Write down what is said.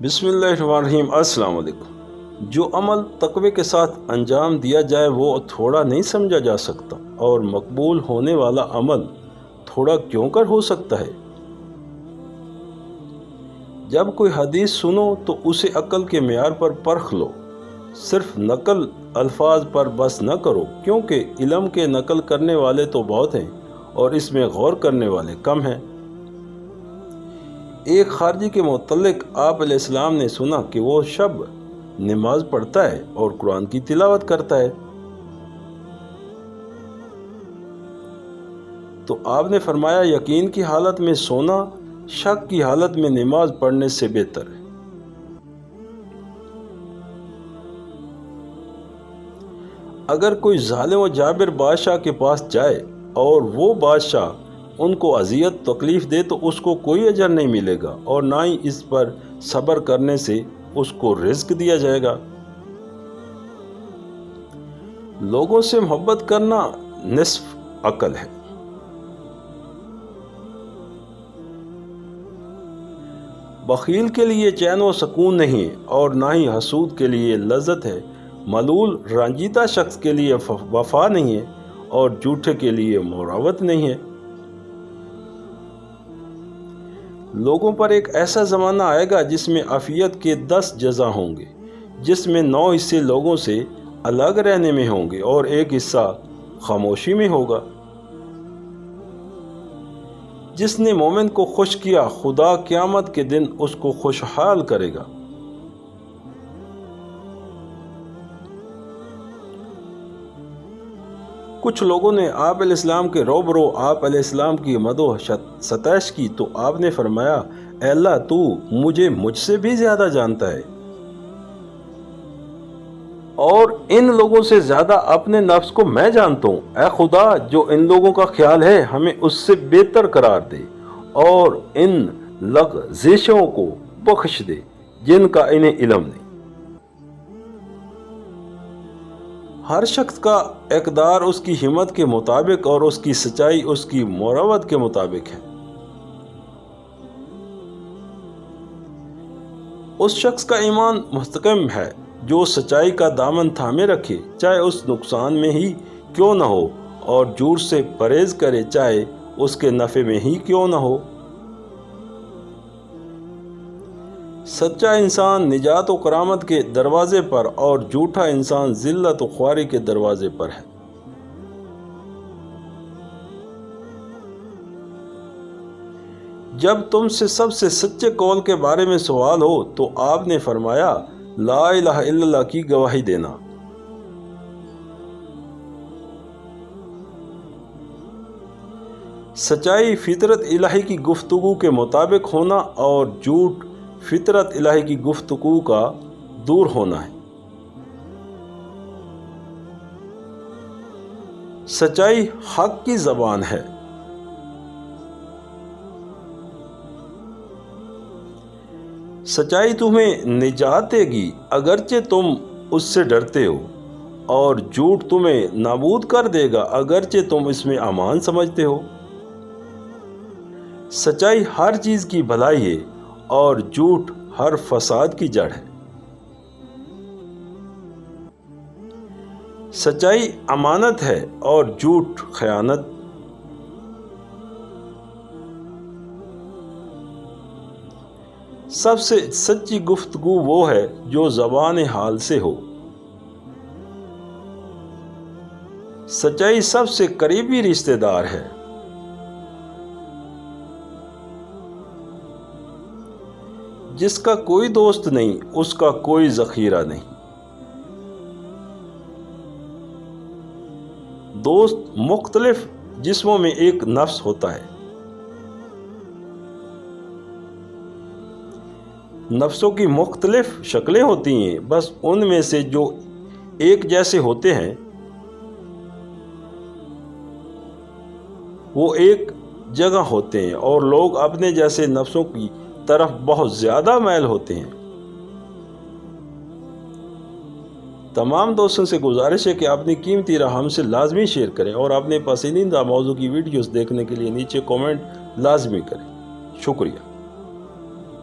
بسم اللہ الرحمن الرحیم۔ السلام علیکم۔ جو عمل تقوی کے ساتھ انجام دیا جائے وہ تھوڑا نہیں سمجھا جا سکتا، اور مقبول ہونے والا عمل تھوڑا کیوں کر ہو سکتا ہے۔ جب کوئی حدیث سنو تو اسے عقل کے معیار پر پرکھ لو، صرف نقل الفاظ پر بس نہ کرو، کیونکہ علم کے نقل کرنے والے تو بہت ہیں اور اس میں غور کرنے والے کم ہیں۔ ایک خارجی کے متعلق آپ علیہ السلام نے سنا کہ وہ شب نماز پڑھتا ہے اور قرآن کی تلاوت کرتا ہے، تو آپ نے فرمایا یقین کی حالت میں سونا شک کی حالت میں نماز پڑھنے سے بہتر ہے۔ اگر کوئی ظالم و جابر بادشاہ کے پاس جائے اور وہ بادشاہ ان کو اذیت تکلیف دے تو اس کو کوئی اجر نہیں ملے گا، اور نہ ہی اس پر صبر کرنے سے اس کو رزق دیا جائے گا۔ لوگوں سے محبت کرنا نصف عقل ہے۔ بخیل کے لیے چین و سکون نہیں ہے، اور نہ ہی حسود کے لیے لذت ہے۔ ملول رنجیدہ شخص کے لیے وفا نہیں ہے، اور جھوٹے کے لیے مروت نہیں ہے۔ لوگوں پر ایک ایسا زمانہ آئے گا جس میں عافیت کے 10 جزا ہوں گے، جس میں 9 حصے لوگوں سے الگ رہنے میں ہوں گے اور ایک حصہ خاموشی میں ہوگا۔ جس نے مومن کو خوش کیا خدا قیامت کے دن اس کو خوشحال کرے گا۔ کچھ لوگوں نے آپ علیہ السلام کے روبرو آپ علیہ السلام کی مدح و ستائش کی تو آپ نے فرمایا اے اللہ تو مجھے مجھ سے بھی زیادہ جانتا ہے، اور ان لوگوں سے زیادہ اپنے نفس کو میں جانتا ہوں۔ اے خدا جو ان لوگوں کا خیال ہے ہمیں اس سے بہتر قرار دے، اور ان لغزشوں کو بخش دے جن کا انہیں علم نہیں۔ ہر شخص کا اقدار اس کی ہمت کے مطابق اور اس کی سچائی اس کی مروت کے مطابق ہے۔ اس شخص کا ایمان مستحکم ہے جو سچائی کا دامن تھامے رکھے، چاہے اس نقصان میں ہی کیوں نہ ہو، اور جھوٹ سے پرہیز کرے چاہے اس کے نفع میں ہی کیوں نہ ہو۔ سچا انسان نجات و کرامت کے دروازے پر، اور جھوٹا انسان ذلت و خواری کے دروازے پر ہے۔ جب تم سے سب سے سچے قول کے بارے میں سوال ہو تو آپ نے فرمایا لا الہ الا اللہ کی گواہی دینا۔ سچائی فطرت الہی کی گفتگو کے مطابق ہونا، اور جھوٹ فطرت الہی کی گفتگو کا دور ہونا ہے۔ سچائی حق کی زبان ہے۔ سچائی تمہیں نجات دے گی اگرچہ تم اس سے ڈرتے ہو، اور جھوٹ تمہیں نابود کر دے گا اگرچہ تم اس میں امان سمجھتے ہو۔ سچائی ہر چیز کی بھلائی ہے، اور جھوٹ ہر فساد کی جڑ ہے۔ سچائی امانت ہے اور جھوٹ خیانت۔ سب سے سچی گفتگو وہ ہے جو زبان حال سے ہو۔ سچائی سب سے قریبی رشتہ دار ہے۔ جس کا کوئی دوست نہیں اس کا کوئی ذخیرہ نہیں۔ دوست مختلف جسموں میں ایک نفس ہوتا ہے۔ نفسوں کی مختلف شکلیں ہوتی ہیں، بس ان میں سے جو ایک جیسے ہوتے ہیں وہ ایک جگہ ہوتے ہیں، اور لوگ اپنے جیسے نفسوں کی طرف بہت زیادہ میل ہوتے ہیں۔ تمام دوستوں سے گزارش ہے کہ اپنی قیمتی رائے ہم سے لازمی شیئر کریں، اور اپنے پسندیدہ موضوع کی ویڈیوز دیکھنے کے لیے نیچے کامنٹ لازمی کریں۔ شکریہ۔